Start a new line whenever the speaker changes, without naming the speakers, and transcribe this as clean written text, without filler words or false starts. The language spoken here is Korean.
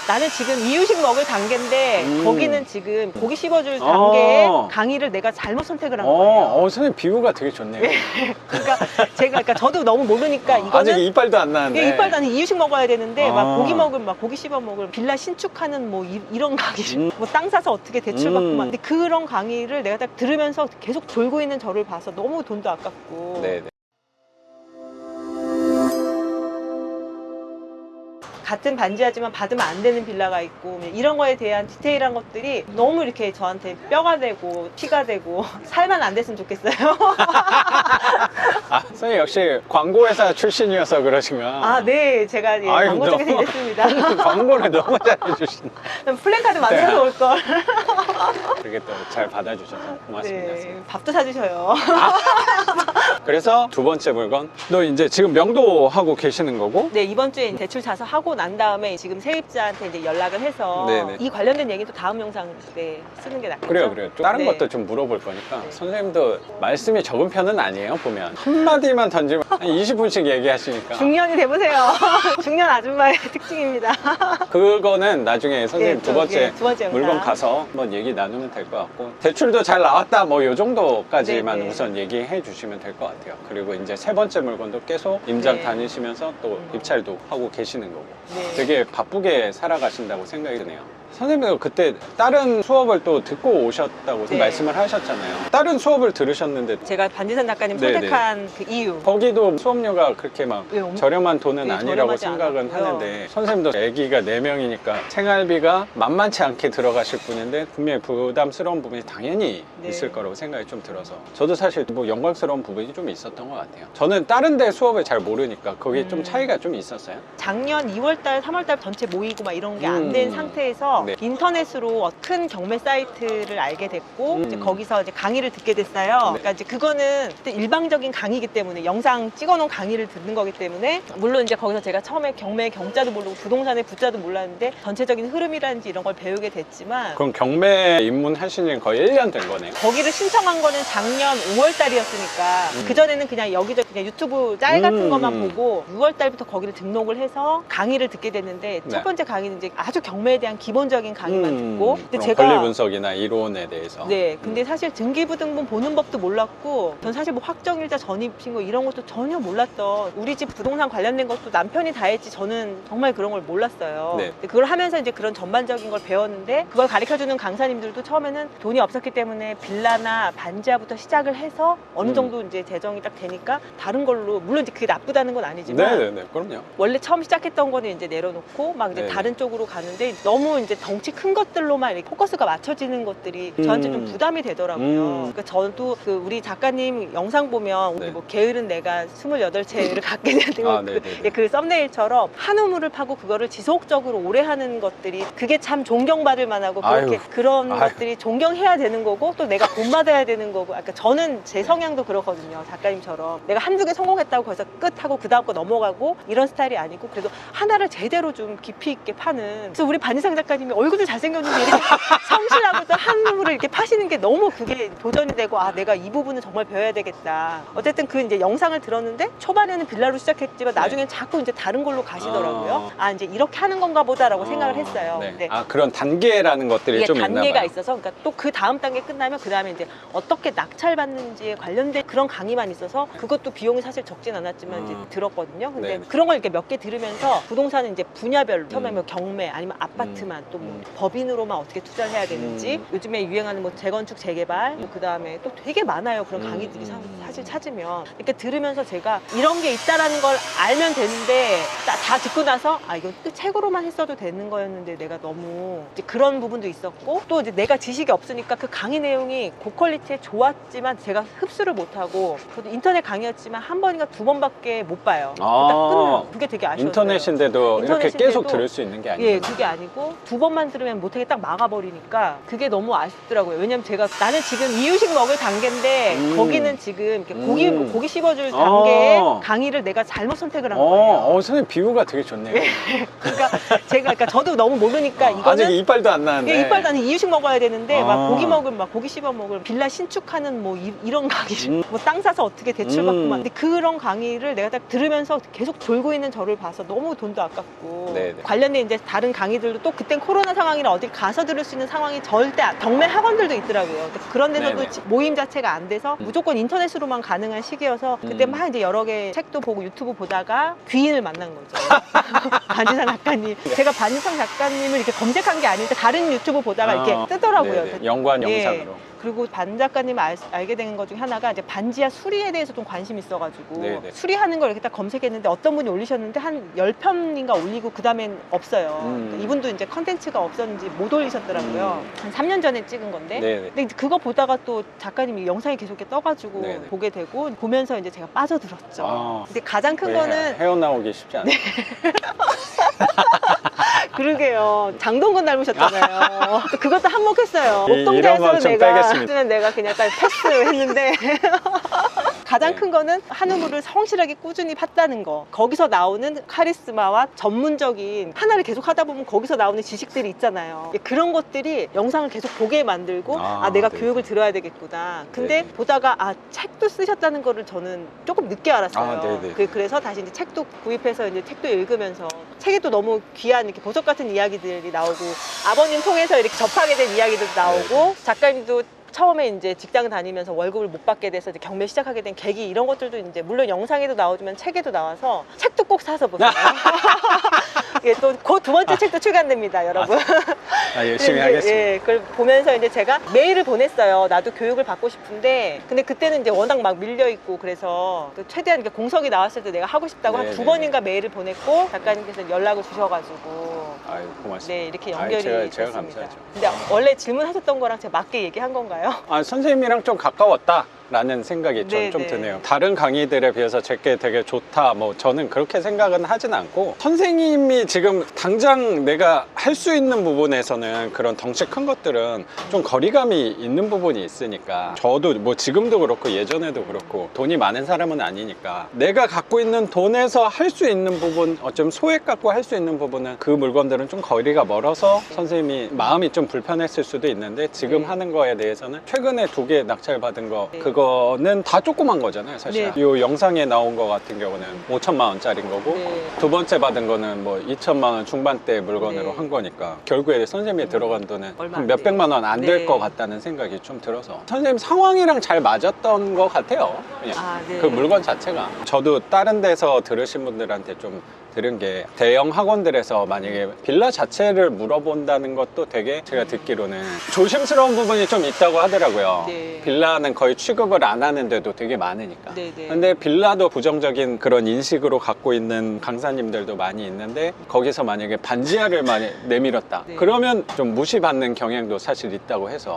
나는 지금 이유식 먹을 단계인데 거기는 지금 고기 씹어줄 단계에 강의를 내가 잘못 선택을 한 거예요.
선생님 비유가 되게 좋네요.
그러니까 그러니까 저도 너무 모르니까 이거는
아직 이빨도 안 나는데.
이빨도 안 이유식 먹어야 되는데 막 고기 먹을 막 고기 씹어 먹을 빌라 신축하는 뭐 이런 강의 뭐 땅 사서 어떻게 대출 받고 막 근데 그런 강의를 내가 딱 들으면서 계속 졸고 있는 저를 봐서 너무 돈도 아깝고
네네.
같은 반지하지만 받으면 안 되는 빌라가 있고 이런 거에 대한 디테일한 것들이 너무 이렇게 저한테 뼈가 되고 피가 되고 살만 안 됐으면 좋겠어요.
선생님 역시 광고회사 출신이어서 그러신가?
네, 제가 광고 쪽에서 일했습니다.
광고를 너무 잘해주신다.
플랜카드 만들어서 올 걸.
그렇게 또 잘 받아주셔서 고맙습니다.
네, 밥도 사주셔요.
그래서 두 번째 물건, 너 이제 지금 명도하고 계시는 거고?
네, 이번 주에 대출 자서 하고 난 다음에 지금 세입자한테 이제 연락을 해서
네네.
이 관련된 얘기도 다음 영상 때 쓰는 게 낫겠죠?
그래요. 다른 것도 좀 물어볼 거니까. 선생님도 말씀이 적은 편은 아니에요, 보면. 한마디만 던지면 한 20분씩 얘기하시니까.
중년이 돼보세요. 중년 아줌마의 특징입니다.
그거는 나중에 선생님
네,
두 번째
영상.
물건 가서 한번 얘기 나누면 될 것 같고, 대출도 잘 나왔다 뭐 요 정도까지만
네네.
우선 얘기해 주시면 될 것 같아요. 그리고 이제 세 번째 물건도 계속 임장
네.
다니시면서 또 입찰도 하고 계시는 거고,
네.
되게 바쁘게 살아가신다고 생각이 드네요. 선생님도 그때 다른 수업을 또 듣고 오셨다고
네.
말씀을 하셨잖아요. 다른 수업을 들으셨는데
제가 반지산 작가님
네네.
선택한 그 이유.
거기도 수업료가 그렇게 막 저렴한 돈은
네,
아니라고
저렴하지
생각은
않았고요.
하는데, 선생님도 아기가 4명이니까 생활비가 만만치 않게 들어가실 분인데 분명히 부담스러운 부분이 당연히
네.
있을 거라고 생각이 좀 들어서 저도 사실 뭐 영광스러운 부분이 좀 있었던 것 같아요. 저는 다른 데 수업을 잘 모르니까 거기에 좀 차이가 좀 있었어요.
작년 2월달, 3월달 전체 모이고 막 이런 게 안 된 상태에서
네.
인터넷으로 큰 경매 사이트를 알게 됐고 이제 거기서 이제 강의를 듣게 됐어요.
네.
그러니까 이제 그거는 일방적인 강의이기 때문에 영상 찍어놓은 강의를 듣는 거기 때문에 물론 이제 거기서 제가 처음에 경매 경자도 모르고 부동산의 부자도 몰랐는데 전체적인 흐름이라든지 이런 걸 배우게 됐지만
그럼 경매 입문하신 거의 1년 된 거네요.
거기를 신청한 거는 작년 5월달이었으니까 그전에는 그냥 여기저기 그냥 유튜브 짤 같은 것만 보고 6월달부터 거기를 등록을 해서 강의를 듣게 됐는데
네.
첫 번째 강의는 이제 아주 경매에 대한 기본적인 강의만 듣고 근데
그럼 권리 분석이나 이론에 대해서.
네, 근데 사실 등기부등본 보는 법도 몰랐고 전 사실 뭐 확정일자 전입신고 이런 것도 전혀 몰랐던 우리 집 부동산 관련된 것도 남편이 다 했지 저는 정말 그런 걸 몰랐어요.
네.
근데 그걸 하면서 이제 그런 전반적인 걸 배웠는데 그걸 가르쳐주는 강사님들도 처음에는 돈이 없었기 때문에 빌라나 반지하부터 시작을 해서 어느 정도 이제 재정이 딱 되니까 다른 걸로 물론 이제 그게 나쁘다는 건 아니지만
네네네, 그럼요.
원래 처음 시작했던 거는 이제 내려놓고 막 이제
네네.
다른 쪽으로 가는데 너무 이제 덩치 큰 것들로만 이렇게 포커스가 맞춰지는 것들이 저한테 좀 부담이 되더라고요. 그러니까 저도 그 우리 작가님 영상 보면 우리
네.
뭐 게으른 내가 28채를 갖게 되는
아, 네네네.
그 썸네일처럼 한 우물을 파고 그거를 지속적으로 오래 하는 것들이 그게 참 존경받을 만하고 그렇게
아유.
그런
아유.
것들이 존경해야 되는 거고 또 내가 본받아야 되는 거고 그러니까 저는 제 성향도 그렇거든요. 작가님처럼 내가 한두 개 성공했다고 거기서 끝하고 그 다음 거 넘어가고 이런 스타일이 아니고 그래도 하나를 제대로 좀 깊이 있게 파는 그래서 우리 반지상 작가님이 얼굴도 잘생겼는데 이렇게 성실하고 또 한 우물을 이렇게 파시는 게 너무 그게 도전이 되고 아 내가 이 부분은 정말 배워야 되겠다. 어쨌든 그 이제 영상을 들었는데 초반에는 빌라로 시작했지만 나중엔 자꾸 이제 다른 걸로 가시더라고요. 아 이제 이렇게 하는 건가 보다라고 생각을 했어요.
네.
근데
아, 그런 단계라는 것들이
이게
좀 있나
단계가
봐요.
있어서 그러니까 또 그 다음 단계 끝나면 그 다음에 이제 어떻게 낙찰받는지에 관련된 그런 강의만 있어서 그것도 비용이 사실 적진 않았지만 이제 들었거든요. 근데
네.
그런 걸 이렇게 몇 개 들으면서 부동산은 이제 분야별로 처음에 뭐 경매 아니면 아파트만 또 뭐 법인으로만 어떻게 투자를 해야 되는지 요즘에 유행하는 뭐 재건축 재개발 뭐 그 다음에 또 되게 많아요. 그런 강의들이 사실 찾으면 이렇게 들으면서 제가 이런 게 있다라는 걸 알면 되는데 다 듣고 나서 아 이거 책으로만 했어도 되는 거였는데 내가 너무 이제 그런 부분도 있었고 또 이제 내가 지식이 없으니까 그 강의 내용이 고퀄리티에 좋았지만 제가 흡수를 못하고 그것도 인터넷 강의였지만 한 번인가 두 번밖에 못 봐요. 딱 끝나요. 그게 되게 아쉬웠어요.
인터넷인데도 이렇게
인터넷인데도
계속 들을 수 있는 게 아니에요.
예, 그게 아니고 두 번 그것만 들으면 못하게 딱 막아버리니까 그게 너무 아쉽더라고요. 왜냐면 제가 나는 지금 이유식 먹을 단계인데 거기는 지금 이렇게 고기 씹어줄 단계에 강의를 내가 잘못 선택을 한 거예요.
선생님 비유가 되게 좋네요.
그러니까 저도 너무 모르니까 이거는
아직 이빨도 안 나는데.
이빨도 아니 이유식 먹어야 되는데 막 고기 먹으면 막 고기 씹어 먹을 빌라 신축하는 뭐 이런 강의를 뭐 땅 사서 어떻게 대출 받고 막 근데 그런 강의를 내가 딱 들으면서 계속 졸고 있는 저를 봐서 너무 돈도 아깝고
네네.
관련된 이제 다른 강의들도 또 그땐 코로나 상황이라 어디 가서 들을 수 있는 상황이 절대 경매 학원들도 있더라고요. 그런 데서도
네네.
모임 자체가 안 돼서 무조건 인터넷으로만 가능한 시기여서 그때 막 이제 여러 개 책도 보고 유튜브 보다가 귀인을 만난 거죠. 반지상 작가님. 제가 반지상 작가님을 이렇게 검색한 게 아닌데 다른 유튜브 보다가 이렇게 뜨더라고요.
네네. 연관
예.
영상으로.
그리고 반 작가님 알게 된 것 중에 하나가 이제 반지하 수리에 대해서 좀 관심이 있어가지고
네네.
수리하는 걸 이렇게 딱 검색했는데 어떤 분이 올리셨는데 한 10편인가 올리고 그 다음엔 없어요. 그러니까 이분도 이제 컨텐츠가 없었는지 못 올리셨더라고요. 한 3년 전에 찍은 건데.
네네.
근데 그거 보다가 또 작가님이 영상이 계속 이렇게 떠가지고
네네.
보게 되고 보면서 이제 제가 빠져들었죠.
아.
근데 가장 큰 거는
헤어나오기 쉽지 않아요.
그러게요. 장동건 닮으셨잖아요. 그것도 한몫했어요.
이런 건
옥동자에서는
좀
내가
빼겠습니다.
쓰면 내가 그냥 딱 패스했는데 가장 큰 거는 한우물을 성실하게 꾸준히 팠다는 거. 거기서 나오는 카리스마와 전문적인 하나를 계속 하다 보면 거기서 나오는 지식들이 있잖아요. 그런 것들이 영상을 계속 보게 만들고 내가
네.
교육을 들어야 되겠구나. 근데
네.
보다가 책도 쓰셨다는 거를 저는 조금 늦게 알았어요.
네네.
그래서 다시 이제 책도 구입해서 이제 책도 읽으면서 책에 또 너무 귀한 이렇게 보석 같은 이야기들이 나오고 아버님 통해서 이렇게 접하게 된 이야기들도 나오고 작가님도 처음에 이제 직장 다니면서 월급을 못 받게 돼서 이제 경매 시작하게 된 계기 이런 것들도 이제 물론 영상에도 나오지만 책에도 나와서 책도 꼭 사서 보세요. 예, 또 그 두 번째 책도 출간됩니다, 여러분.
열심히 하겠습니다.
예, 그걸 보면서 이제 제가 메일을 보냈어요. 나도 교육을 받고 싶은데 근데 그때는 이제 워낙 막 밀려 있고 그래서 또 최대한 이렇게 공석이 나왔을 때 내가 하고 싶다고 한 두 번인가 메일을 보냈고 작가님께서 연락을 주셔가지고
아유, 고맙습니다.
네, 이렇게 연결이
제가
됐습니다.
감사하죠.
근데 원래 질문하셨던 거랑 제가 맞게 얘기한 건가요?
선생님이랑 좀 가까웠다라는 생각이
네,
좀
네.
드네요. 다른 강의들에 비해서 제게 되게 좋다. 뭐 저는 그렇게 생각은 하진 않고 선생님이 지금 당장 내가 할 수 있는 부분에서는 그런 덩치 큰 것들은 좀 거리감이 있는 부분이 있으니까 저도 뭐 지금도 그렇고 예전에도 그렇고 돈이 많은 사람은 아니니까 내가 갖고 있는 돈에서 할 수 있는 부분 어쩜 소액 갖고 할 수 있는 부분은 그 물건들은 좀 거리가 멀어서 선생님이 마음이 좀 불편했을 수도 있는데 지금 하는 거에 대해서는 최근에 2개 낙찰받은 거 그거는 다 조그만 거잖아요 사실.
네.
이 영상에 나온 거 같은 경우는 5천만 원짜리인 거고
네.
두 번째 받은 거는 뭐 2천만 원 중반대 물건으로
네.
한 거니까 결국에 선생님이 들어간 돈은
얼마
한
안
몇백만 원 안 될
네.
것 같다는 생각이 좀 들어서 선생님 상황이랑 잘 맞았던 것 같아요 그냥.
네.
그 물건 자체가. 저도 다른 데서 들으신 분들한테 좀 들은 게 대형 학원들에서 만약에 빌라 자체를 물어본다는 것도 되게 제가 듣기로는 조심스러운 부분이 좀 있다고 하더라고요.
네.
빌라는 거의 취급을 안 하는데도 되게 많으니까.
네, 네.
근데 빌라도 부정적인 그런 인식으로 갖고 있는 강사님들도 많이 있는데 거기서 만약에 반지하를 많이 내밀었다.
네.
그러면 좀 무시받는 경향도 사실 있다고 해서